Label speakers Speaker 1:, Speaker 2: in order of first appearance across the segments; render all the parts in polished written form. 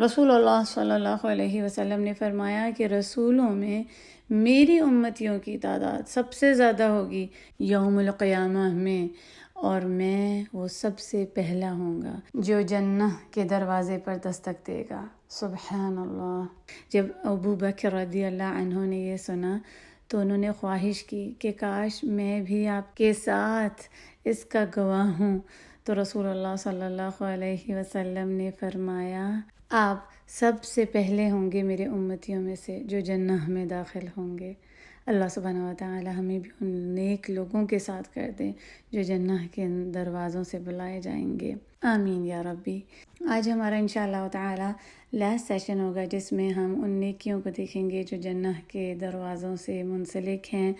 Speaker 1: رسول اللہ صلی اللہ علیہ وسلم نے فرمایا کہ رسولوں میں میری امتیوں کی تعداد سب سے زیادہ ہوگی یوم القیامہ میں، اور میں وہ سب سے پہلا ہوں گا جو جنت کے دروازے پر دستک دے گا۔ سبحان اللہ۔ جب ابو بکر رضی اللہ عنہ نے یہ سنا تو انہوں نے خواہش کی کہ کاش میں بھی آپ کے ساتھ اس کا گواہ ہوں، تو رسول اللہ صلی اللہ علیہ وسلم نے فرمایا آپ سب سے پہلے ہوں گے میرے امتیوں میں سے جو جنت میں داخل ہوں گے۔ اللہ سبحانہ و تعالی ہمیں بھی ان نیک لوگوں کے ساتھ کر دیں جو جنت کے دروازوں سے بلائے جائیں گے، آمین یا ربی۔ آج ہمارا انشاءاللہ تعالی لاسٹ سیشن ہوگا جس میں ہم ان نیکیوں کو دیکھیں گے جو جنت کے دروازوں سے منسلک ہیں،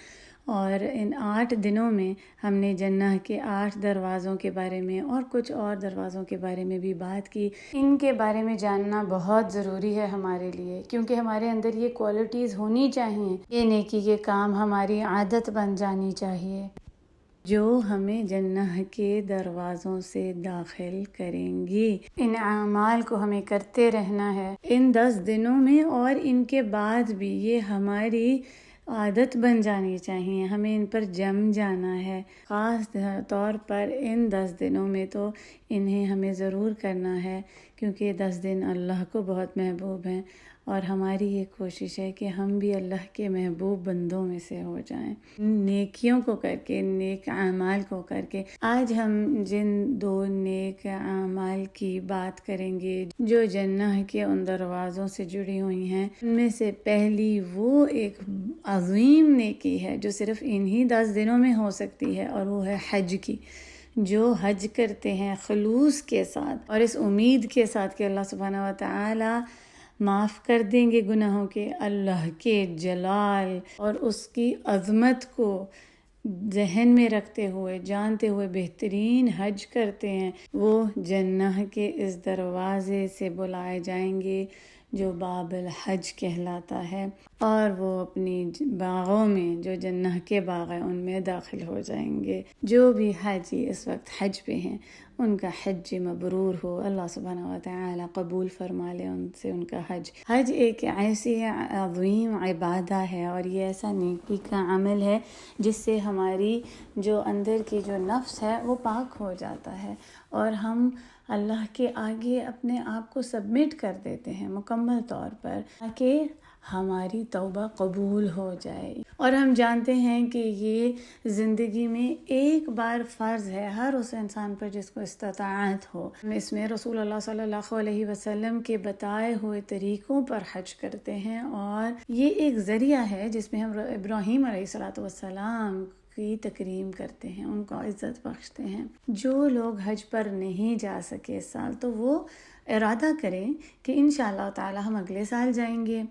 Speaker 1: اور ان 8 دنوں میں ہم نے جنت کے 8 دروازوں کے بارے میں اور کچھ اور دروازوں کے بارے میں بھی بات کی۔ ان کے بارے میں جاننا بہت ضروری ہے ہمارے لیے، کیونکہ ہمارے اندر یہ کوالٹیز ہونی چاہیے، یہ نیکی کے کام ہماری عادت بن جانی چاہیے جو ہمیں جنت کے دروازوں سے داخل کریں گی۔ ان اعمال کو ہمیں کرتے رہنا ہے ان 10 دنوں میں، اور ان کے بعد بھی یہ ہماری عادت بن جانی چاہیے، ہمیں ان پر جم جانا ہے۔ خاص طور پر ان 10 دنوں میں تو انہیں ہمیں ضرور کرنا ہے، کیونکہ یہ 10 دن اللہ کو بہت محبوب ہیں، اور ہماری یہ کوشش ہے کہ ہم بھی اللہ کے محبوب بندوں میں سے ہو جائیں، نیکیوں کو کر کے، نیک اعمال کو کر کے۔ آج ہم جن 2 نیک اعمال کی بات کریں گے جو جنت کے ان دروازوں سے جڑی ہوئی ہیں، ان میں سے پہلی وہ ایک عظیم نیکی ہے جو صرف انہی 10 دنوں میں ہو سکتی ہے، اور وہ ہے حج کی۔ جو حج کرتے ہیں خلوص کے ساتھ اور اس امید کے ساتھ کہ اللہ سبحانہ و تعالی معاف کر دیں گے گناہوں کے، اللہ کے جلال اور اس کی عظمت کو ذہن میں رکھتے ہوئے، جانتے ہوئے بہترین حج کرتے ہیں، وہ جنت کے اس دروازے سے بلائے جائیں گے جو باب الحج کہلاتا ہے، اور وہ اپنی باغوں میں جو جنت کے باغ ہیں ان میں داخل ہو جائیں گے۔ جو بھی حاجی اس وقت حج پہ ہیں ان کا حج مبرور ہو، اللہ سبحانہ و تعالی قبول فرما لے ان سے ان کا حج۔ حج ایک ایسی عظیم عبادہ ہے، اور یہ ایسا نیکی کا عمل ہے جس سے ہماری جو اندر کی جو نفس ہے وہ پاک ہو جاتا ہے، اور ہم اللہ کے آگے اپنے آپ کو سبمٹ کر دیتے ہیں مکمل طور پر، تاکہ ہماری توبہ قبول ہو جائے۔ اور ہم جانتے ہیں کہ یہ زندگی میں ایک بار فرض ہے ہر اس انسان پر جس کو استطاعت ہو۔ اس میں رسول اللہ صلی اللہ علیہ وسلم کے بتائے ہوئے طریقوں پر حج کرتے ہیں، اور یہ ایک ذریعہ ہے جس میں ہم ابراہیم علیہ السلام کی تکریم کرتے ہیں، ان کو عزت بخشتے ہیں۔ جو لوگ حج پر نہیں جا سکے اس سال تو وہ ارادہ کریں کہ انشاءاللہ تعالی ہم اگلے سال جائیں گے۔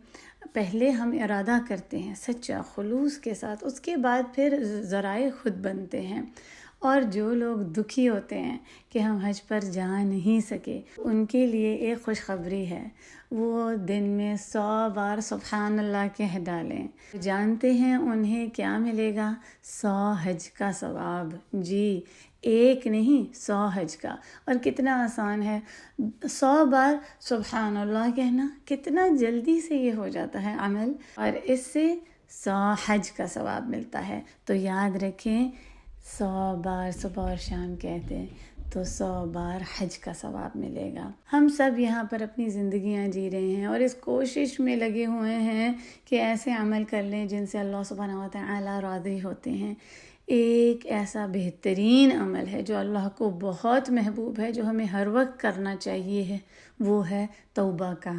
Speaker 1: پہلے ہم ارادہ کرتے ہیں سچا خلوص کے ساتھ، اس کے بعد پھر ذرائع خود بنتے ہیں۔ اور جو لوگ دکھی ہوتے ہیں کہ ہم حج پر جا نہیں سکے، ان کے لیے ایک خوشخبری ہے، وہ دن میں 100 بار سبحان اللہ کہہ ڈالیں۔ جانتے ہیں انہیں کیا ملے گا؟ 100 حج کا ثواب۔ جی، ایک نہیں، 100 حج کا۔ اور کتنا آسان ہے 100 بار سبحان اللہ کہنا، کتنا جلدی سے یہ ہو جاتا ہے عمل، اور اس سے 100 حج کا ثواب ملتا ہے۔ تو یاد رکھیں، 100 بار صبح اور شام کہتے ہیں تو 100 بار حج کا ثواب ملے گا۔ ہم سب یہاں پر اپنی زندگیاں جی رہے ہیں اور اس کوشش میں لگے ہوئے ہیں کہ ایسے عمل کر لیں جن سے اللہ سبحانہ و تعالی راضی ہوتے ہیں۔ ایک ایسا بہترین عمل ہے جو اللہ کو بہت محبوب ہے، جو ہمیں ہر وقت کرنا چاہیے ہے، وہ ہے توبہ کا،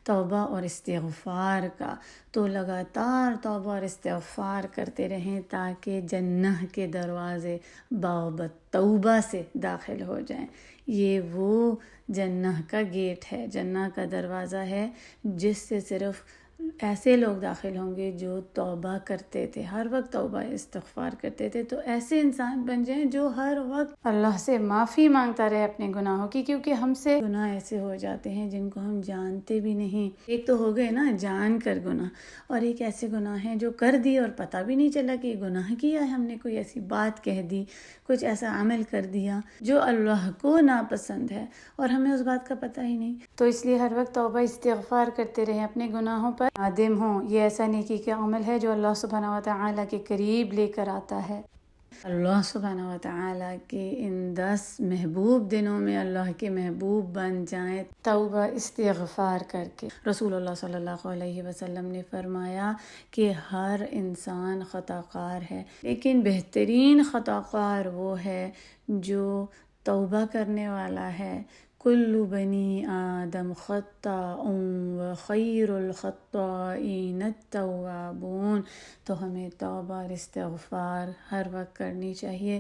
Speaker 1: توبہ اور استغفار کا۔ تو لگاتار توبہ اور استغفار کرتے رہیں تاکہ جنت کے دروازے باب توبہ سے داخل ہو جائیں۔ یہ وہ جنت کا گیٹ ہے، جنت کا دروازہ ہے جس سے صرف ایسے لوگ داخل ہوں گے جو توبہ کرتے تھے، ہر وقت توبہ استغفار کرتے تھے، تو ایسے انسان بن جائیں جو ہر وقت اللہ سے معافی مانگتا رہے اپنے گناہوں کی، کیونکہ ہم سے گناہ ایسے ہو جاتے ہیں جن کو ہم جانتے بھی نہیں۔ ایک تو ہو گئے نا جان کر گناہ، اور ایک ایسے گناہ ہیں جو کر دی اور پتہ بھی نہیں چلا کہ یہ گناہ کیا ہے، ہم نے کوئی ایسی بات کہہ دی، کچھ ایسا عمل کر دیا جو اللہ کو ناپسند ہے اور ہمیں اس بات کا پتہ ہی نہیں۔ تو اس لیے ہر وقت توبہ استغفار کرتے رہیں، اپنے گناہوں پر نادم ہوں۔ یہ ایسا نیکی کا عمل ہے جو اللہ سبحانہ و تعالیٰ کے قریب لے کر آتا ہے۔ اللہ سبحانہ و تعالیٰ کے ان 10 محبوب دنوں میں اللہ کے محبوب بن جائیں توبہ استغفار کر کے۔ رسول اللہ صلی اللہ علیہ وسلم نے فرمایا کہ ہر انسان خطا کار ہے، لیکن بہترین خطا کار وہ ہے جو توبہ کرنے والا ہے۔ کل بنی آدم خطاء وخیر الخطائین التوابون۔ تو ہمیں توبہ اور استغفار ہر وقت کرنی چاہیے،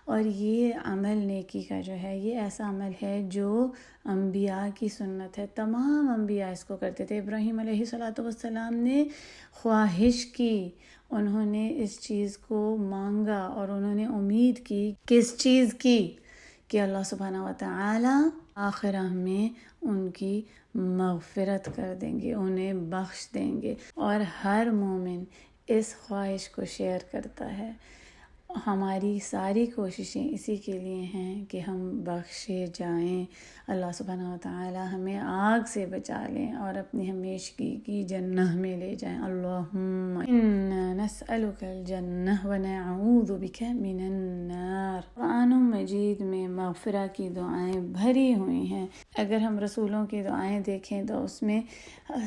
Speaker 1: اور یہ عمل نیکی کا جو ہے یہ ایسا عمل ہے جو انبیاء کی سنت ہے، تمام انبیاء اس کو کرتے تھے۔ ابراہیم علیہ السلام نے خواہش کی، انہوں نے اس چیز کو مانگا اور انہوں نے امید کی، کس چیز کی؟ کہ اللہ سبحانہ و تعالیٰ آخرہ میں ان کی مغفرت کر دیں گے، انہیں بخش دیں گے، اور ہر مومن اس خواہش کو شیئر کرتا ہے۔ ہماری ساری کوششیں اسی کے لیے ہیں کہ ہم بخشے جائیں، اللہ سبحانہ و تعالی ہمیں آگ سے بچا لیں اور اپنی ہمیشگی کی جنہ میں لے جائیں۔ اللہم انا نسألک الجنہ ونعوذ بک من النار۔ قرآن مجید میں مغفرہ کی دعائیں بھری ہوئی ہیں۔ اگر ہم رسولوں کی دعائیں دیکھیں تو اس میں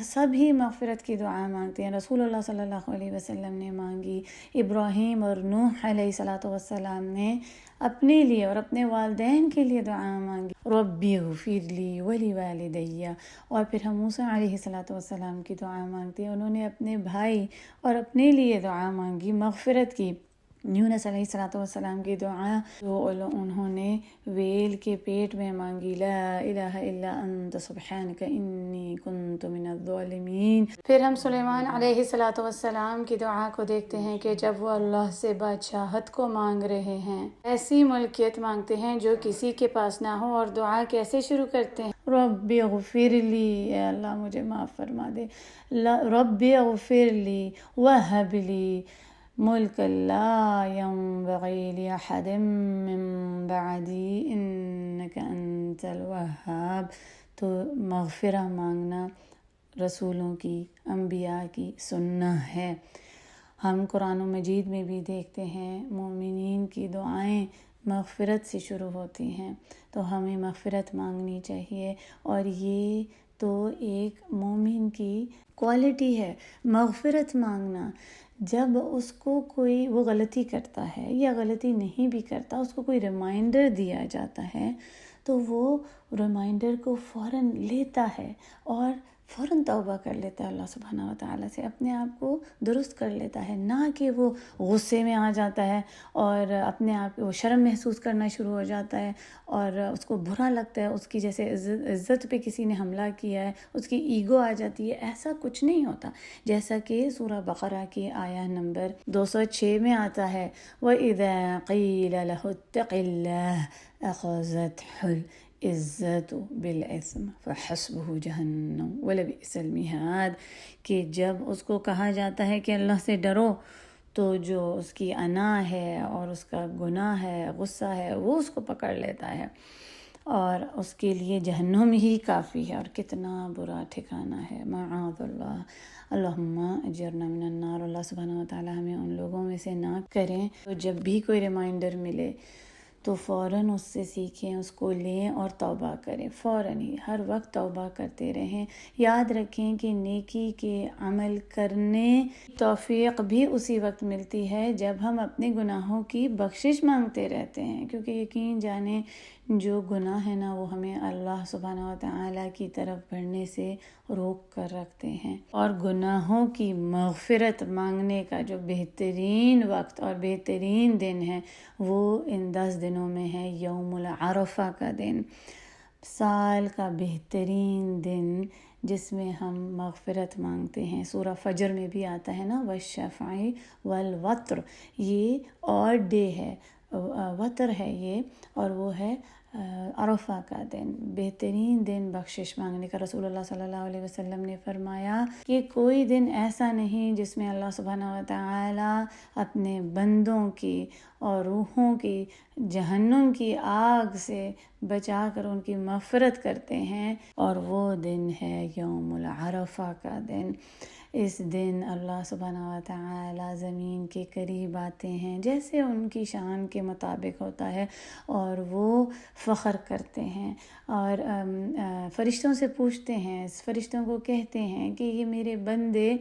Speaker 1: سبھی مغفرت کی دعائیں مانگتے ہیں۔ رسول اللہ صلی اللہ علیہ وسلم نے مانگی، ابراہیم اور نوح علیہ السلام نے اپنے لیے اور اپنے والدین کے لیے دعائیں مانگی، ربی اغفر لی ولی والدی، اور پھر ہم موسیٰ علیہ السلام کی دعائیں مانگتے ہیں، انہوں نے اپنے بھائی اور اپنے لیے دعا مانگی مغفرت کی۔ یونس علیہ السلام کی دعا جو انہوں نے ویل کے پیٹ میں مانگی، لا الہ الا انت سبحانک انی کنت من الظالمین۔ پھر ہم سلیمان علیہ السلام کی دعا کو دیکھتے ہیں کہ جب وہ اللہ سے بادشاہت کو مانگ رہے ہیں، ایسی ملکیت مانگتے ہیں جو کسی کے پاس نہ ہو، اور دعا کیسے شروع کرتے ہیں؟ رب اغفر لی، اے اللہ مجھے معاف فرما دے، رب اغفر لی وہب لی ملک لا ينبغی لأحد من بعدی انک انت الوہاب۔ تو مغفرہ مانگنا رسولوں کی، انبیاء کی سنت ہے۔ ہم قرآن مجید میں بھی دیکھتے ہیں مومنین کی دعائیں مغفرت سے شروع ہوتی ہیں، تو ہمیں مغفرت مانگنی چاہیے، اور یہ تو ایک مومن کی کوالٹی ہے، مغفرت مانگنا۔ جب اس کو کوئی وہ غلطی کرتا ہے یا غلطی نہیں بھی کرتا، اس کو کوئی ریمائنڈر دیا جاتا ہے تو وہ ریمائنڈر کو فوراً لیتا ہے اور فوراً توبہ کر لیتا ہے اللہ سبحانہ و تعالیٰ سے، اپنے آپ کو درست کر لیتا ہے، نہ کہ وہ غصے میں آ جاتا ہے اور اپنے آپ وہ شرم محسوس کرنا شروع ہو جاتا ہے اور اس کو برا لگتا ہے، اس کی جیسے عزت پہ کسی نے حملہ کیا ہے، اس کی ایگو آ جاتی ہے۔ ایسا کچھ نہیں ہوتا، جیسا کہ سورہ بقرہ کی آیہ نمبر 206 میں آتا ہے، وَإِذَا قِيلَ لَهُ اتَّقِ اللَّهَ أَخَذَتْهُ العزت بالاسم فحسبہ جہنم ولبئس المہاد، کہ جب اس کو کہا جاتا ہے کہ اللہ سے ڈرو تو جو اس کی انا ہے اور اس کا گناہ ہے، غصہ ہے، وہ اس کو پکڑ لیتا ہے اور اس کے لیے جہنم ہی کافی ہے، اور کتنا برا ٹھکانہ ہے، معاذ اللہ۔ اللہم اجرنا من النار۔ اللہ سبحانہ و تعالی ہمیں ان لوگوں میں سے نہ کریں تو جب بھی کوئی ریمائنڈر ملے تو فوراً اس سے سیکھیں، اس کو لیں اور توبہ کریں، فوراً ہی ہر وقت توبہ کرتے رہیں۔ یاد رکھیں کہ نیکی کے عمل کرنے توفیق بھی اسی وقت ملتی ہے جب ہم اپنے گناہوں کی بخشش مانگتے رہتے ہیں، کیونکہ یقین جانیں جو گناہ ہے نا وہ ہمیں اللہ سبحانہ و تعالیٰ کی طرف بڑھنے سے روک کر رکھتے ہیں، اور گناہوں کی مغفرت مانگنے کا جو بہترین وقت اور بہترین دن ہے وہ ان 10 دنوں میں ہے، یوم العرفہ کا دن، سال کا بہترین دن جس میں ہم مغفرت مانگتے ہیں. سورہ فجر میں بھی آتا ہے نا والشفع والوتر، یہ اور ڈے ہے، وتر ہے یہ، اور وہ ہے عرفہ کا دن، بہترین دن بخشش مانگنے کا. رسول اللہ صلی اللہ علیہ وسلم نے فرمایا کہ کوئی دن ایسا نہیں جس میں اللہ سبحانہ و تعالی اپنے بندوں کی اور روحوں کی جہنم کی آگ سے بچا کر ان کی مغفرت کرتے ہیں، اور وہ دن ہے یوم العرفہ کا دن. اس دن اللہ سبحانہ و تعالی زمین کے قریب آتے ہیں جیسے ان کی شان کے مطابق ہوتا ہے، اور وہ فخر کرتے ہیں اور فرشتوں سے پوچھتے ہیں، فرشتوں کو کہتے ہیں کہ یہ میرے بندے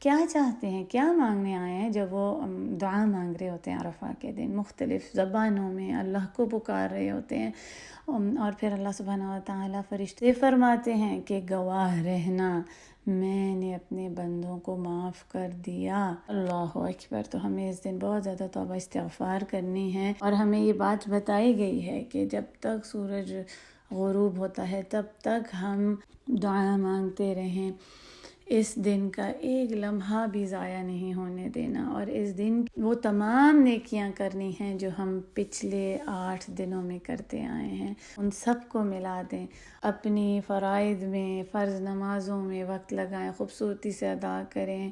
Speaker 1: کیا چاہتے ہیں، کیا مانگنے آئے ہیں. جب وہ دعا مانگ رہے ہوتے ہیں عرفہ کے دن مختلف زبانوں میں اللہ کو پکار رہے ہوتے ہیں، اور پھر اللہ سبحانہ و تعالیٰ فرشتے فرماتے ہیں کہ گواہ رہنا، میں نے اپنے بندوں کو معاف کر دیا. اللہ اکبر. تو ہمیں اس دن بہت زیادہ توبہ استغفار کرنی ہے، اور ہمیں یہ بات بتائی گئی ہے کہ جب تک سورج غروب ہوتا ہے تب تک ہم دعا مانگتے رہیں، اس دن کا ایک لمحہ بھی ضائع نہیں ہونے دینا، اور اس دن وہ تمام نیکیاں کرنی ہیں جو ہم پچھلے 8 دنوں میں کرتے آئے ہیں، ان سب کو ملا دیں. اپنی فرائض میں، فرض نمازوں میں وقت لگائیں، خوبصورتی سے ادا کریں،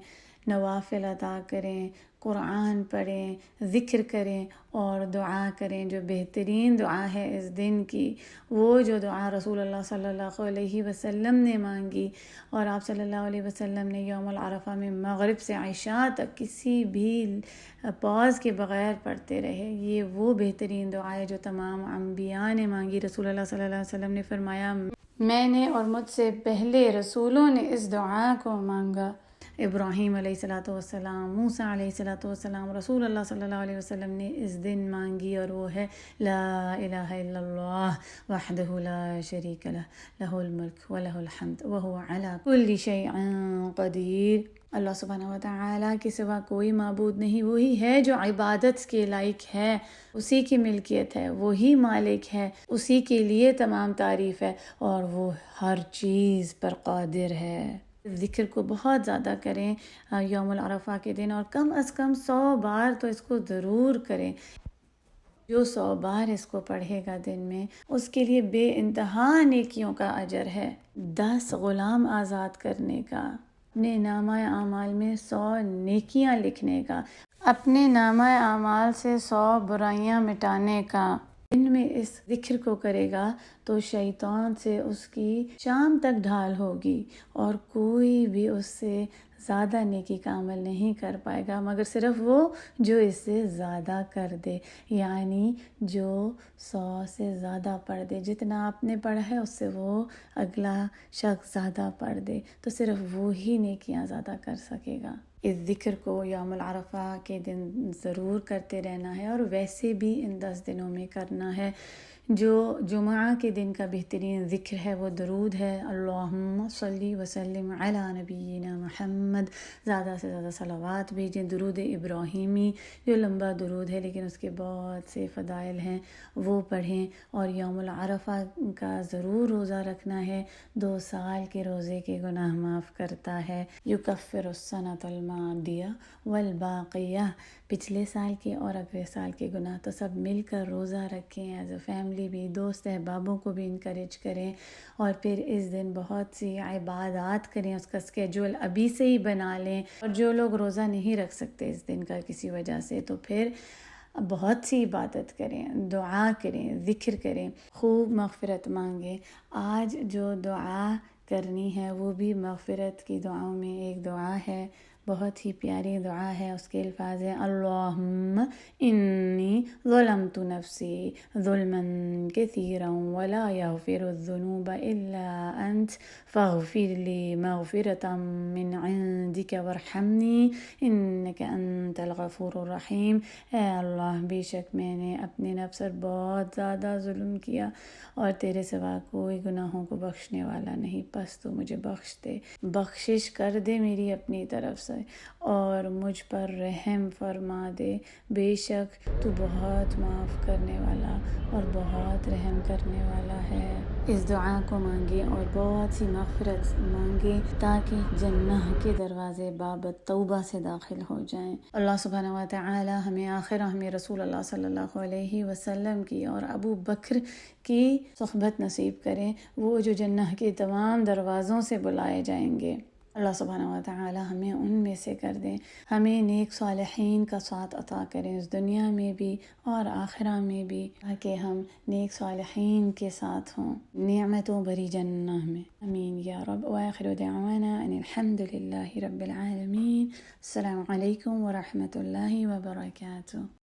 Speaker 1: نوافل ادا کریں، قرآن پڑھیں، ذکر کریں اور دعا کریں. جو بہترین دعا ہے اس دن کی، وہ جو دعا رسول اللہ صلی اللہ علیہ وسلم نے مانگی، اور آپ صلی اللہ علیہ وسلم نے یوم العرفہ میں مغرب سے عشاء تک کسی بھی پاز کے بغیر پڑھتے رہے، یہ وہ بہترین دعا ہے جو تمام انبیاء نے مانگی. رسول اللہ صلی اللہ علیہ وسلم نے فرمایا میں نے اور مجھ سے پہلے رسولوں نے اس دعا کو مانگا. ابراہیم علیہ السلام، موسیٰ علیہ السلام، رسول اللہ صلی اللہ علیہ وسلم نے اس دن مانگی، اور وہ ہے لا الہ الا اللہ وحدہ لا شریک لہ، لہ الملک ولہ الحمد وہو علی کل شیء قدیر. اللہ سبحانہ و تعالیٰ کے سوا کوئی معبود نہیں، وہی ہے جو عبادت کے لائق ہے، اسی کی ملکیت ہے، وہی مالک ہے، اسی کے لیے تمام تعریف ہے، اور وہ ہر چیز پر قادر ہے. ذکر کو بہت زیادہ کریں یوم العرفہ کے دن، اور کم از کم 100 بار تو اس کو ضرور کریں. جو 100 بار اس کو پڑھے گا دن میں، اس کے لیے بے انتہا نیکیوں کا اجر ہے. 10 غلام آزاد کرنے کا، اپنے نامہ اعمال میں 100 نیکیاں لکھنے کا، اپنے نامہ اعمال سے 100 برائیاں مٹانے کا. دن میں اس ذکر کو کرے گا تو شیطان سے اس کی شام تک ڈھال ہوگی، اور کوئی بھی اس سے زیادہ نیکی کا عمل نہیں کر پائے گا مگر صرف وہ جو اس سے زیادہ کر دے، یعنی جو 100 سے زیادہ پڑھ دے. جتنا آپ نے پڑھا ہے اس سے وہ اگلا شخص زیادہ پڑھ دے تو صرف وہی نیکیاں زیادہ کر سکے گا. اس ذکر کو یوم العرفہ کے دن ضرور کرتے رہنا ہے، اور ویسے بھی ان 10 دنوں میں کرنا ہے. جو جمعہ کے دن کا بہترین ذکر ہے وہ درود ہے، اللہم صلی وسلم علی نبینا محمد. زیادہ سے زیادہ صلوات بھیجیں. درود ابراہیمی جو لمبا درود ہے لیکن اس کے بہت سے فضائل ہیں، وہ پڑھیں. اور یوم العرفہ کا ضرور روزہ رکھنا ہے، 2 سال کے روزے کے گناہ معاف کرتا ہے. یکفر السنۃ الماضیہ والباقیہ، پچھلے سال کے اور اگلے سال کے گناہ. تو سب مل کر روزہ رکھیں، ایز اے فیملی بھی، دوست احبابوں کو بھی انکریج کریں، اور پھر اس دن بہت سی عبادات کریں. اس کا اسکیجول ابھی سے ہی بنا لیں، اور جو لوگ روزہ نہیں رکھ سکتے اس دن کا کسی وجہ سے تو پھر بہت سی عبادت کریں، دعا کریں، ذکر کریں، خوب مغفرت مانگیں. آج جو دعا کرنی ہے وہ بھی مغفرت کی دعاؤں میں ایک دعا ہے، بہت ہی پیاری دعا ہے. اس کے الفاظ ہیں اللہم انی ظلمت نفسی ظلما کثیرا ولا یغفر الذنوب الا انت فاغفر لی مغفرة من عندک وارحمنی انک انت الغفور الرحیم. اے اللہ، بے شک میں نے اپنے نفس پر بہت زیادہ ظلم کیا، اور تیرے سوا کوئی گناہوں کو بخشنے والا نہیں، پس تو مجھے بخش دے، بخشش کر دے میری اپنی طرف سے. سے اور مجھ پر رحم فرما دے، بے شک تو بہت معاف کرنے والا اور بہت رحم کرنے والا ہے۔ اس دعا کو مانگیں اور بہت سی مغفرت مانگیں تاکہ جنہ کے دروازے باب توبہ سے داخل ہو جائیں۔ اللہ سبحانہ و تعالی ہمیں آخر ہمیں رسول اللہ صلی اللہ علیہ وسلم کی اور ابو بکر کی صحبت نصیب کریں، وہ جو جنہ کے تمام دروازوں سے بلائے جائیں گے۔ اللہ سبحانہ و تعالی ہمیں ان میں سے کر دیں، ہمیں نیک صالحین کا ساتھ عطا کریں اس دنیا میں بھی اور آخرہ میں بھی، تاکہ ہم نیک صالحین کے ساتھ ہوں نعمتوں بھری جنہ میں۔ آمین یا رب۔ وآخر دعوانا ان الحمد للہ رب العالمین۔ السلام علیکم ورحمۃ اللہ وبرکاتہ۔